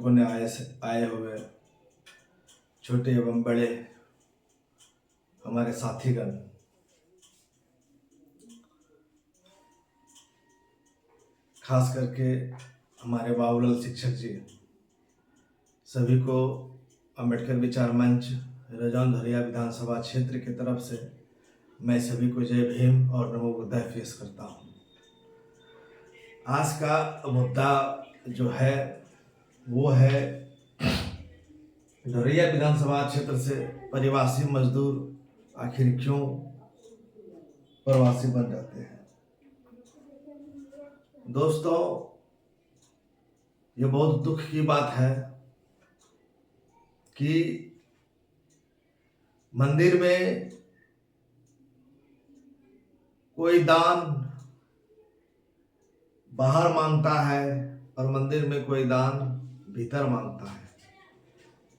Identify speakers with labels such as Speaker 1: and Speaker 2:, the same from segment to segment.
Speaker 1: कोने आए हुए छोटे एवं बड़े हमारे साथीगण, खास करके हमारे बाबूलाल शिक्षक जी, सभी को अंबेडकर विचार मंच रजौन धुरिया विधानसभा क्षेत्र की तरफ से मैं सभी को जय भीम और नमो बुद्धाय पेश करता हूँ। आज का मुद्दा जो है वो है धुरिया विधानसभा क्षेत्र से प्रवासी मजदूर आखिर क्यों प्रवासी बन जाते हैं। दोस्तों, ये बहुत दुख की बात है कि मंदिर में कोई दान बाहर मांगता है और मंदिर में कोई दान भीतर मांगता है।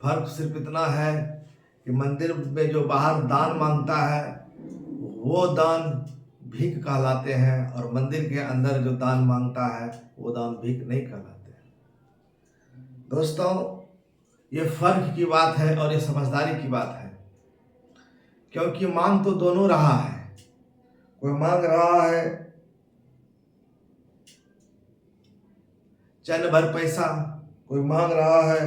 Speaker 1: फर्क सिर्फ इतना है कि मंदिर में जो बाहर दान मांगता है वो दान भीख कहलाते हैं और मंदिर के अंदर जो दान मांगता है वो दान भीख नहीं कहलाते हैं। दोस्तों, ये फर्क की बात है और ये समझदारी की बात है, क्योंकि मांग तो दोनों रहा है। कोई मांग रहा है चंद भर पैसा, कोई मांग रहा है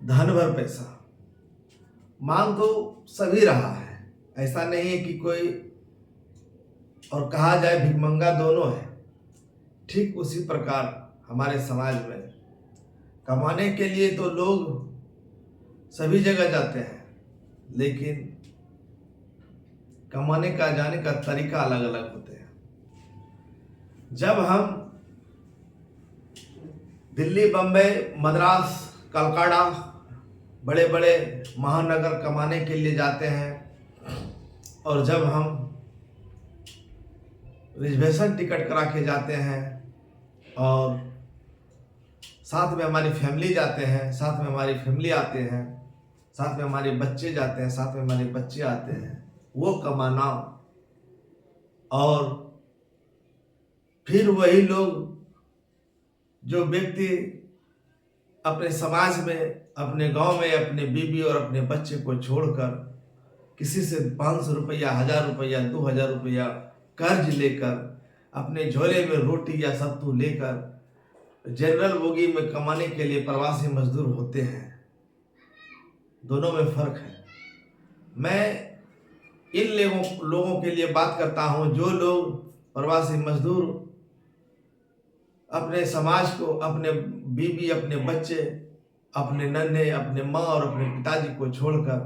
Speaker 1: धन भर पैसा। मांग तो सभी रहा है, ऐसा नहीं है कि कोई और कहा जाए भिखमंगा दोनों है। ठीक उसी प्रकार हमारे समाज में कमाने के लिए तो लोग सभी जगह जाते हैं, लेकिन कमाने का जाने का तरीका अलग अलग होते हैं। जब हम दिल्ली, बम्बई, मद्रास, कलकत्ता बड़े बड़े महानगर कमाने के लिए जाते हैं और जब हम रिजर्वेशन टिकट करा के जाते हैं और साथ में हमारी फैमिली जाते हैं, साथ में हमारी फैमिली आते हैं, साथ में हमारे बच्चे जाते हैं, साथ में हमारे बच्चे आते हैं, वो कमाना और फिर वही लोग जो व्यक्ति अपने समाज में, अपने गांव में अपने बीबी और अपने बच्चे को छोड़कर किसी से 500 रुपया, 1000 रुपया, 2000 रुपया कर्ज लेकर अपने झोले में रोटी या सत्तू लेकर जनरल बोगी में कमाने के लिए प्रवासी मजदूर होते हैं। दोनों में फर्क है। मैं इन लोगों के लिए बात करता हूं जो लोग प्रवासी मजदूर अपने समाज को, अपने बीबी, अपने बच्चे, अपने नन्हे, अपने माँ और अपने पिताजी को छोड़कर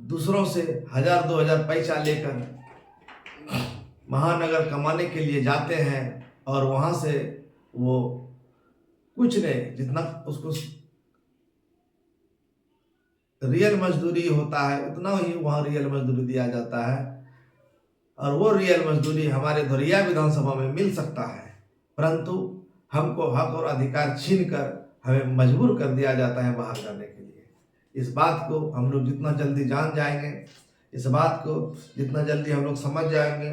Speaker 1: दूसरों से 1000-2000 पैसा लेकर महानगर कमाने के लिए जाते हैं और वहाँ से वो कुछ नहीं, जितना उसको रियल मजदूरी होता है उतना ही वहाँ रियल मजदूरी दिया जाता है और वो रियल मजदूरी हमारे धुरिया विधानसभा में मिल सकता है, परंतु हमको हक और अधिकार छीन कर हमें मजबूर कर दिया जाता है बाहर जाने के लिए। इस बात को हम लोग जितना जल्दी जान जाएंगे, इस बात को जितना जल्दी हम लोग समझ जाएंगे,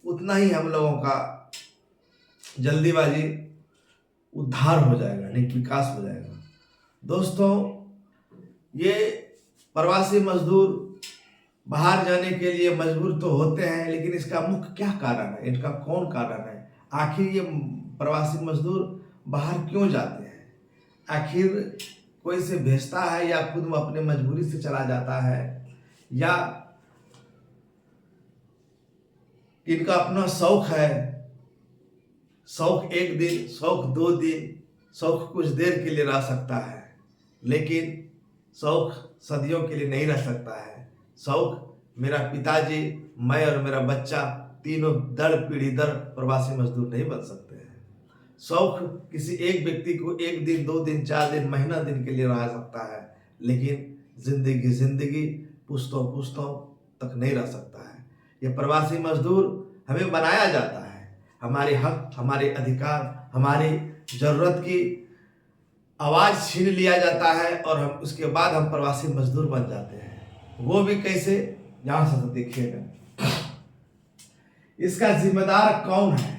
Speaker 1: उतना ही हम लोगों का जल्दीबाजी उद्धार हो जाएगा, नहीं विकास हो जाएगा। दोस्तों, ये प्रवासी मजदूर बाहर जाने के लिए मजबूर तो होते हैं, लेकिन इसका मुख्य क्या कारण है, इनका कौन कारण है? आखिर ये प्रवासी मजदूर बाहर क्यों जाते हैं? आखिर कोई से भेजता है या खुद में अपने मजबूरी से चला जाता है, या इनका अपना शौक है? शौक एक दिन, शौक 2 दिन, शौक कुछ देर के लिए रह सकता है, लेकिन शौक सदियों के लिए नहीं रह सकता है। शौक मेरा पिताजी, मैं और मेरा बच्चा तीनों दर पीढ़ी दर प्रवासी मजदूर नहीं बन सकते हैं। शौक किसी एक व्यक्ति को 1 दिन, 2 दिन, 4 दिन, महीना दिन के लिए रह सकता है, लेकिन जिंदगी पुश्तों तक नहीं रह सकता है। ये प्रवासी मजदूर हमें बनाया जाता है, हमारे हक, हमारे अधिकार, हमारी जरूरत की आवाज छीन लिया जाता है और हम उसके बाद हम प्रवासी मजदूर बन जाते हैं। वो भी कैसे, ध्यान से देखिएगा। इसका जिम्मेदार कौन है?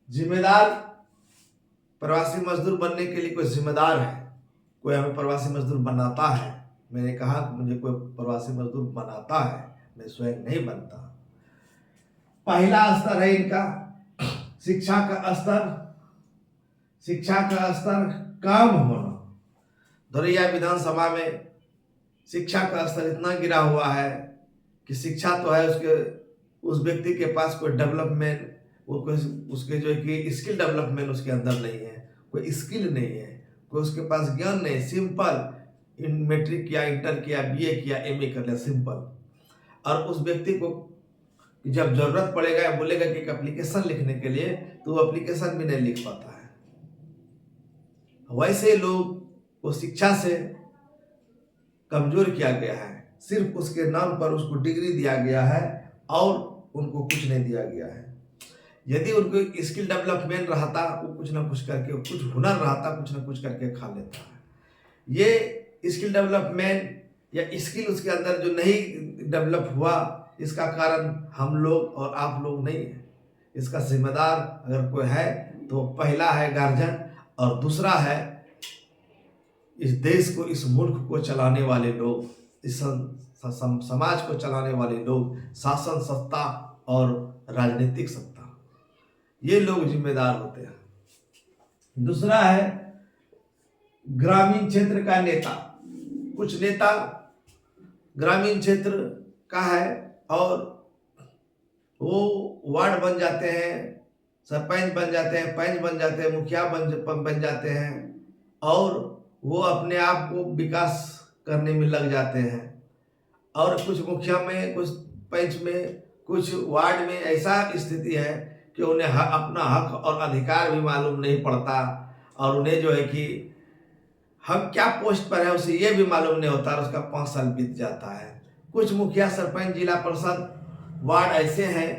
Speaker 1: जिम्मेदार प्रवासी मजदूर बनने के लिए कोई जिम्मेदार है, कोई हमें प्रवासी मजदूर बनाता है। मैंने कहा मुझे कोई प्रवासी मजदूर बनाता है, मैं स्वयं नहीं बनता। पहला स्तर है इनका शिक्षा का स्तर। शिक्षा का स्तर कम होना। धोरैया विधानसभा में शिक्षा का स्तर इतना गिरा हुआ है कि शिक्षा तो है, उसके उस व्यक्ति के पास कोई डेवलपमेंट, वो कोई उसके जो है कि स्किल डेवलपमेंट उसके अंदर नहीं है, कोई स्किल नहीं है, कोई उसके पास ज्ञान नहीं। सिंपल मैट्रिक किया, इंटर किया, बीए किया, एमए कर लिया, सिंपल। और उस व्यक्ति को जब जरूरत पड़ेगा, बोलेगा कि एक एप्लीकेशन लिखने के लिए, तो वो एप्लीकेशन भी नहीं लिख पाता है। वैसे लोग को शिक्षा से कमजोर किया गया है, सिर्फ उसके नाम पर उसको डिग्री दिया गया है और उनको कुछ नहीं दिया गया है। यदि उनको स्किल डेवलपमेंट रहता, वो कुछ ना कुछ करके, कुछ हुनर रहता, कुछ ना कुछ करके खा लेता है। ये स्किल डेवलपमेंट या स्किल उसके अंदर जो नहीं डेवलप हुआ, इसका कारण हम लोग और आप लोग नहीं है। इसका जिम्मेदार अगर कोई है तो पहला है गार्जियन, और दूसरा है इस देश को, इस मुल्क को चलाने वाले लोग, इस समाज को चलाने वाले लोग, शासन सत्ता और राजनीतिक सत्ता, ये लोग जिम्मेदार होते हैं। दूसरा है ग्रामीण क्षेत्र का नेता। कुछ नेता ग्रामीण क्षेत्र का है और वो वार्ड बन जाते हैं, सरपंच बन जाते हैं, पंच बन जाते हैं, मुखिया बन जाते हैं, और वो अपने आप को विकास करने में लग जाते हैं। और कुछ मुखिया में, कुछ पंच में, कुछ वार्ड में ऐसा स्थिति है कि उन्हें अपना हक और अधिकार भी मालूम नहीं पड़ता, और उन्हें जो है कि हम क्या पोस्ट पर है उसे ये भी मालूम नहीं होता, और उसका 5 साल बीत जाता है। कुछ मुखिया, सरपंच, जिला परिषद, वार्ड ऐसे हैं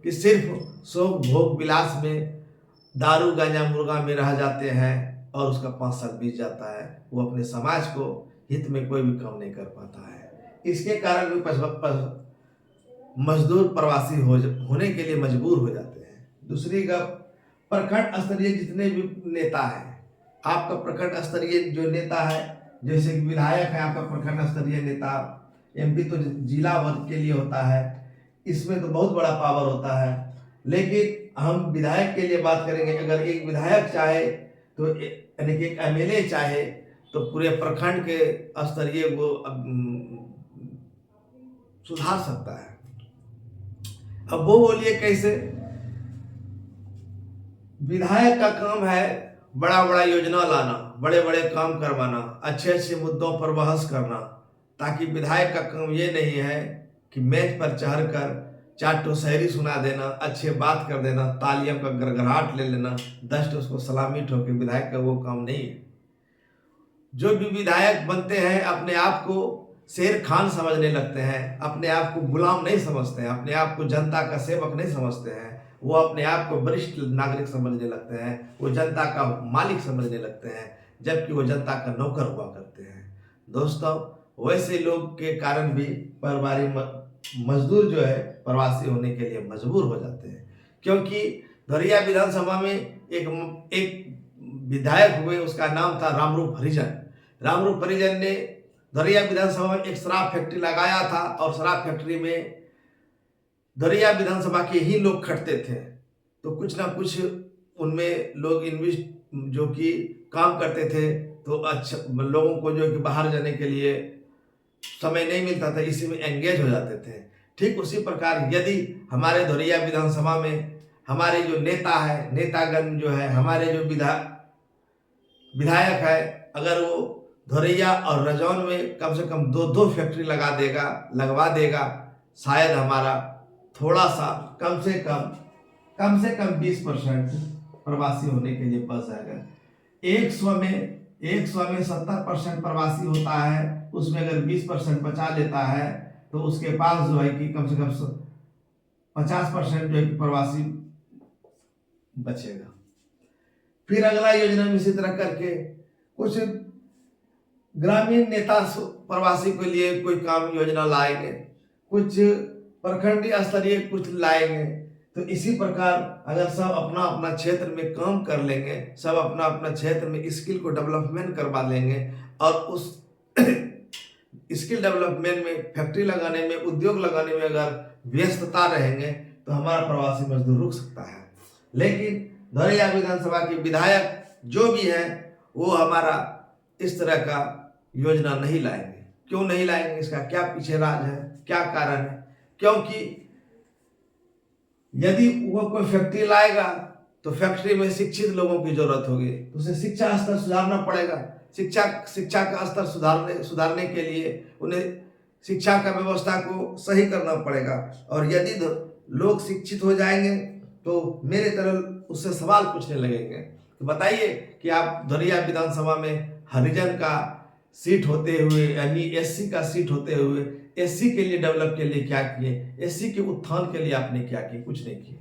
Speaker 1: कि सिर्फ शोक भोग विलास में, दारू गांजा मुर्गा में रह जाते हैं, और उसका 5 साल बीत जाता है। वो अपने समाज को हित में कोई भी काम नहीं कर पाता है। इसके कारण भी मजदूर प्रवासी होने के लिए मजबूर हो जाते हैं। दूसरी का प्रखंड स्तरीय जितने भी नेता हैं, आपका प्रखंड स्तरीय जो नेता है, जैसे कि विधायक है आपका प्रखंड स्तरीय नेता, एमपी तो जिला वर्ग के लिए होता है, इसमें तो बहुत बड़ा पावर होता है। लेकिन हम विधायक के लिए बात करेंगे, अगर एक विधायक चाहे तो यानी कि एक एमएलए चाहे तो पूरे प्रखंड के स्तरीय वो सुधार सकता है। अब वो बोलिए कैसे? विधायक का काम है बड़ा बड़ा योजना लाना, बड़े बड़े काम करवाना, अच्छे अच्छे मुद्दों पर बहस करना, ताकि विधायक का काम ये नहीं है कि मेज पर चढ़कर 4 ठो शायरी सुना देना, अच्छे बात कर देना, तालियों का गड़गड़ाहट ले लेना, 10 ठो उसको सलामी ठोके। विधायक का वो काम नहीं है। जो भी विधायक बनते हैं अपने आप को शेर खान समझने लगते हैं, अपने आप को गुलाम नहीं समझते हैं, अपने आप को जनता का सेवक नहीं समझते हैं, वो अपने आप को वरिष्ठ नागरिक समझने लगते हैं, वो जनता का मालिक समझने लगते हैं, जबकि वो जनता का नौकर हुआ करते हैं। दोस्तों, वैसे लोग के कारण भी परिवारी मजदूर जो है प्रवासी होने के लिए मजबूर हो जाते हैं। क्योंकि धोरैया विधानसभा में एक विधायक हुए, उसका नाम था रामरूप हरिजन। रामरूप हरिजन ने धोरैया विधानसभा में एक शराब फैक्ट्री लगाया था, और शराब फैक्ट्री में धोरैया विधानसभा के ही लोग खटते थे। तो कुछ ना कुछ उनमें लोग इन्वेस्ट जो कि काम करते थे, तो अच्छा लोगों को जो कि बाहर जाने के लिए समय नहीं मिलता था, इसी में एंगेज हो जाते थे। ठीक उसी प्रकार यदि हमारे धोरैया विधानसभा में हमारे जो नेता है, नेतागण जो है, हमारे जो विधायक है, अगर वो धोरैया और रजौन में कम से कम 2 फैक्ट्री लगवा देगा, शायद हमारा थोड़ा सा कम से कम 20% प्रवासी होने के लिए बच जाएगा। 100 में 70% प्रवासी होता है, उसमें अगर 20% बचा लेता है तो उसके पास जो है कि कम से कम 50% जो है कि प्रवासी बचेगा। फिर अगला योजना में इसी तरह करके कुछ ग्रामीण नेता प्रवासी के लिए कोई काम योजना लाएंगे, कुछ प्रखंडीय स्तरीय कुछ लाएंगे, तो इसी प्रकार अगर सब अपना अपना क्षेत्र में काम कर लेंगे, सब अपना अपना क्षेत्र में स्किल को डेवलपमेंट करवा लेंगे और उस स्किल डेवलपमेंट में, फैक्ट्री लगाने में, उद्योग लगाने में अगर व्यस्तता रहेंगे तो हमारा प्रवासी मजदूर रुक सकता है। लेकिन धोरिया विधानसभा के विधायक जो भी हैं वो हमारा इस तरह का योजना नहीं लाएंगे। क्यों नहीं लाएंगे? इसका क्या पीछे राज है, क्या कारण है? क्योंकि यदि वो कोई फैक्ट्री लाएगा तो फैक्ट्री में शिक्षित लोगों की जरूरत होगी, तो उसे शिक्षा स्तर सुधारना पड़ेगा। शिक्षा का स्तर सुधारने के लिए उन्हें शिक्षा का व्यवस्था को सही करना पड़ेगा। और यदि लोग शिक्षित हो जाएंगे तो मेरे तरह उससे सवाल पूछने लगेंगे। तो बताइए कि आप धोरिया विधानसभा में हरिजन का सीट होते हुए, यानी एससी का सीट होते हुए, एससी के लिए डेवलप के लिए क्या किए? एससी के उत्थान के लिए आपने क्या किए? कुछ नहीं किए।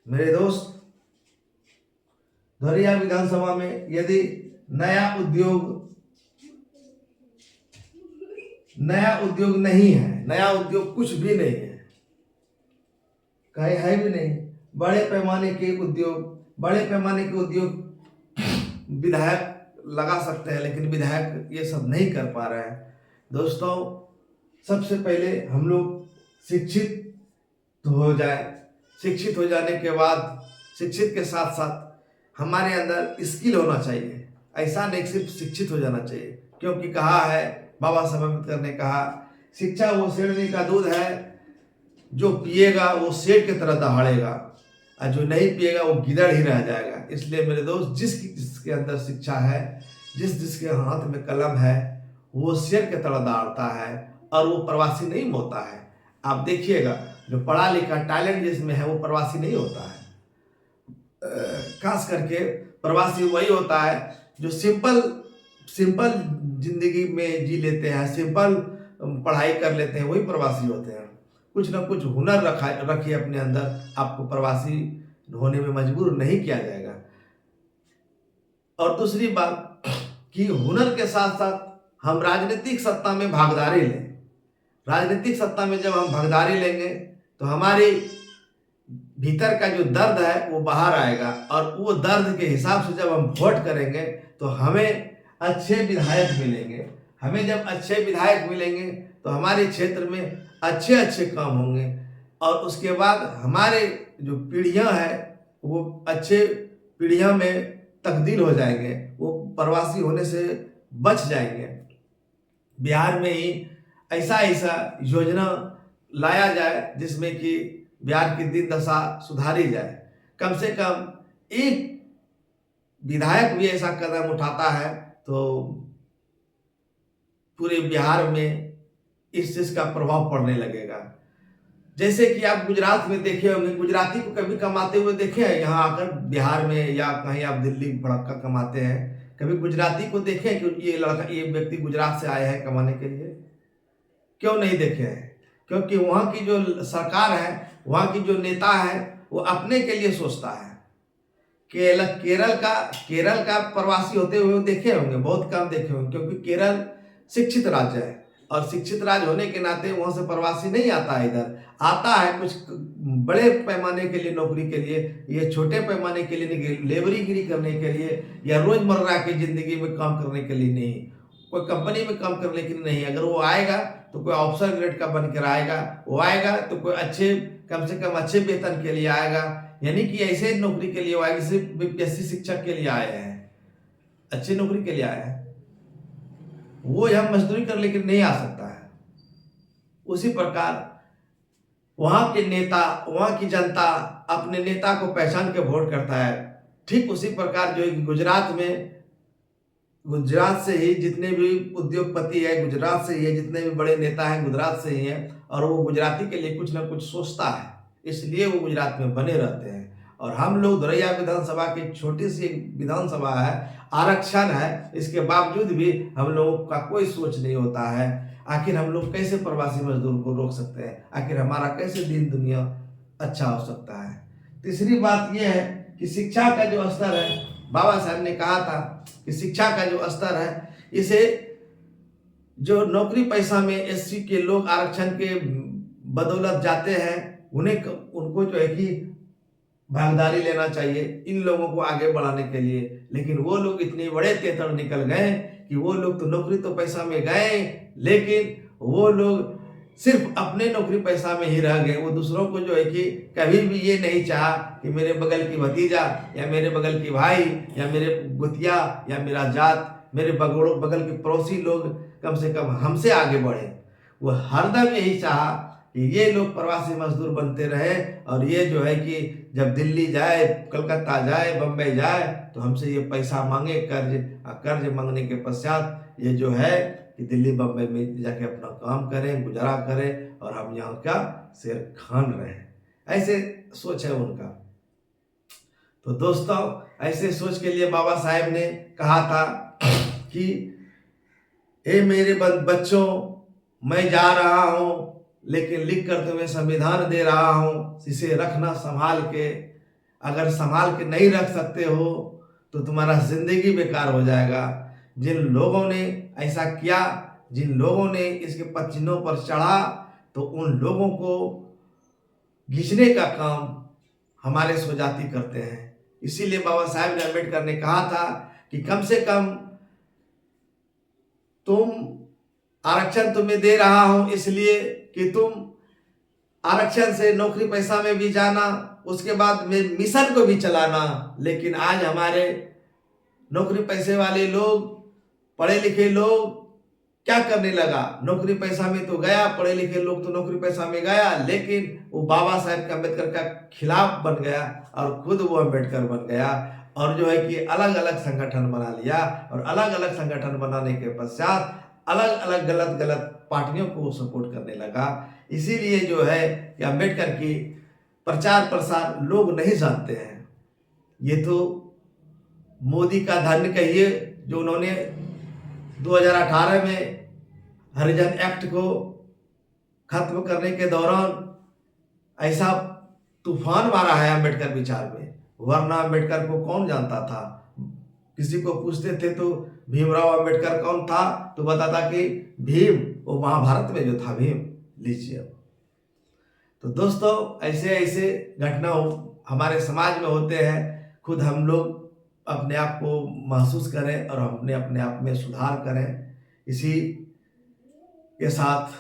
Speaker 1: मेरे दोस्त, धोरिया विधानसभा में यदि नया उद्योग नहीं है, नया उद्योग कुछ भी नहीं है, कहीं है भी नहीं। बड़े पैमाने के उद्योग विधायक लगा सकते हैं, लेकिन विधायक ये सब नहीं कर पा रहे हैं। दोस्तों, सबसे पहले हम लोग शिक्षित हो जाए। शिक्षित हो जाने के बाद, शिक्षित के साथ साथ हमारे अंदर स्किल होना चाहिए। ऐसा नहीं सिर्फ शिक्षित हो जाना चाहिए, क्योंकि कहा है, बाबा साहब अम्बेडकर ने कहा, शिक्षा वो शेरनी का दूध है, जो पिएगा वो शेर की तरह दहाड़ेगा, और जो नहीं पिएगा वो गिदड़ ही रह जाएगा। इसलिए मेरे दोस्त, जिसके अंदर शिक्षा है, जिसके हाथ में कलम है, वो शेर की तरह दहाड़ता है और वो प्रवासी नहीं होता है। आप देखिएगा, जो पढ़ा लिखा टैलेंट जिसमें है वो प्रवासी नहीं होता है। खास करके प्रवासी वही होता है जो सिंपल जिंदगी में जी लेते हैं, सिंपल पढ़ाई कर लेते हैं, वही प्रवासी होते हैं। कुछ ना कुछ हुनर रखिए अपने अंदर, आपको प्रवासी होने में मजबूर नहीं किया जाएगा। और दूसरी बात कि हुनर के साथ साथ हम राजनीतिक सत्ता में भागीदारी लें। राजनीतिक सत्ता में जब हम भागीदारी लेंगे तो हमारे भीतर का जो दर्द है वो बाहर आएगा, और वो दर्द के हिसाब से जब हम वोट करेंगे तो हमें अच्छे विधायक मिलेंगे। हमें जब अच्छे विधायक मिलेंगे तो हमारे क्षेत्र में अच्छे काम होंगे, और उसके बाद हमारे जो पीढ़ियां हैं वो अच्छे पीढ़ियां में तब्दील हो जाएंगे, वो प्रवासी होने से बच जाएंगे। बिहार में ही ऐसा योजना लाया जाए जिसमें कि बिहार की दिन दशा सुधारी जाए। कम से कम एक विधायक भी ऐसा कदम उठाता है तो पूरे बिहार में इस चीज का प्रभाव पड़ने लगेगा। जैसे कि आप गुजरात में देखे होंगे, गुजराती को कभी कमाते हुए देखे हैं यहाँ आकर बिहार में, या कहीं आप दिल्ली भड़का कमाते हैं? कभी गुजराती को देखे कि ये व्यक्ति गुजरात से आए हैं कमाने के लिए? क्यों नहीं देखे हैं? क्योंकि वहाँ की जो सरकार है, वहाँ की जो नेता है, वो अपने के लिए सोचता है। केरल का प्रवासी होते हुए देखे होंगे, बहुत कम देखे होंगे, क्योंकि केरल शिक्षित राज्य है, और शिक्षित राज्य होने के नाते वहाँ से प्रवासी नहीं आता है। इधर आता है कुछ बड़े पैमाने के लिए नौकरी के लिए, ये छोटे पैमाने के लिए नहीं, लेबरीगिरी करने के लिए या रोजमर्रा की जिंदगी में काम करने के लिए नहीं, कोई कंपनी में काम करने के लिए नहीं। अगर वो आएगा तो कोई ऑफिसर ग्रेड का बनकर आएगा, वो आएगा तो कोई कम से कम अच्छे वेतन के लिए आएगा, यानी कि ऐसे नौकरी के लिए वो आएगा, सिर्फ बीपीएससी शिक्षक के लिए आए हैं, अच्छी नौकरी के लिए आए हैं। वो यहाँ मजदूरी कर लेकर नहीं आ सकता है। उसी प्रकार वहां के नेता, वहां की जनता अपने नेता को पहचान के वोट करता है। ठीक उसी प्रकार जो गुजरात से ही जितने भी उद्योगपति है, गुजरात से ही है, जितने भी बड़े नेता हैं गुजरात से ही हैं, और वो गुजराती के लिए कुछ ना कुछ सोचता है, इसलिए वो गुजरात में बने रहते हैं। और हम लोग धोरिया विधानसभा की छोटी सी विधानसभा है, आरक्षण है, इसके बावजूद भी हम लोगों का कोई सोच नहीं होता है। आखिर हम लोग कैसे प्रवासी मजदूर को रोक सकते हैं? आखिर हमारा कैसे दिन दुनिया अच्छा हो सकता है? तीसरी बात यह है कि शिक्षा का जो स्तर है, बाबा साहब ने कहा था कि शिक्षा का जो स्तर है, इसे जो नौकरी पैसा में एससी के लोग आरक्षण के बदौलत जाते हैं, उनको जो है कि भागीदारी लेना चाहिए इन लोगों को आगे बढ़ाने के लिए। लेकिन वो लोग इतने बड़े तेतर निकल गए कि वो लोग तो नौकरी तो पैसा में गए, लेकिन वो लोग सिर्फ अपने नौकरी पैसा में ही रह गए। वो दूसरों को जो है कि कभी भी ये नहीं चाहा कि मेरे बगल की भतीजा या मेरे बगल की भाई या मेरे गुतिया या मेरा जात, मेरे बगल के पड़ोसी लोग कम से कम हमसे आगे बढ़े। वो हरदम यही चाहा कि ये लोग प्रवासी मजदूर बनते रहे और ये जो है कि जब दिल्ली जाए, कलकत्ता जाए, बम्बई जाए तो हमसे ये पैसा मांगे, कर्ज मांगने के पश्चात ये जो है कि दिल्ली बम्बई में जाके अपना काम करें, गुजारा करें और हम यहाँ का शेर खान रहें। ऐसे सोच है उनका। तो दोस्तों, ऐसे सोच के लिए बाबा साहेब ने कहा था कि ए मेरे बच्चों, मैं जा रहा हूँ लेकिन लिख कर तुम्हें संविधान दे रहा हूँ, इसे रखना संभाल के। अगर संभाल के नहीं रख सकते हो तो तुम्हारा जिंदगी बेकार हो जाएगा। जिन लोगों ने ऐसा किया, जिन लोगों ने इसके पचिन्हों पर चढ़ा, तो उन लोगों को घिसने का काम हमारे स्वजाति करते हैं। इसीलिए बाबा साहेब ने अम्बेडकर ने कहा था कि कम से कम तुम आरक्षण तुम्हें दे रहा हूं इसलिए कि तुम आरक्षण से नौकरी पैसा में भी जाना, उसके बाद में मिशन को भी चलाना। लेकिन आज हमारे नौकरी पैसे वाले लोग, पढ़े लिखे लोग क्या करने लगा, नौकरी पैसा में तो गया, पढ़े लिखे लोग तो नौकरी पैसा में गया, लेकिन वो बाबा साहेब अम्बेडकर का खिलाफ बन गया और खुद वो अम्बेडकर बन गया और जो है कि अलग अलग संगठन बना लिया। और अलग अलग संगठन बनाने के पश्चात अलग अलग गलत पार्टियों को सपोर्ट करने लगा। इसीलिए जो है कि अम्बेडकर की प्रचार प्रसार लोग नहीं जानते हैं। ये तो मोदी का धन कहिए, जो उन्होंने 2018 में हरिजन एक्ट को खत्म करने के दौरान ऐसा तूफान मारा है अम्बेडकर विचार में, वरना अम्बेडकर को कौन जानता था। किसी को पूछते थे तो भीमराव अम्बेडकर कौन था, तो बताता कि भीम, वो महाभारत में जो था भीम। लीजिए। तो दोस्तों, ऐसे ऐसे घटना हमारे समाज में होते हैं। खुद हम लोग अपने आप को महसूस करें और हमने अपने आप में सुधार करें। इसी के साथ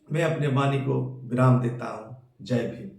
Speaker 1: मैं अपने वाणी को विराम देता हूँ। जय भीम।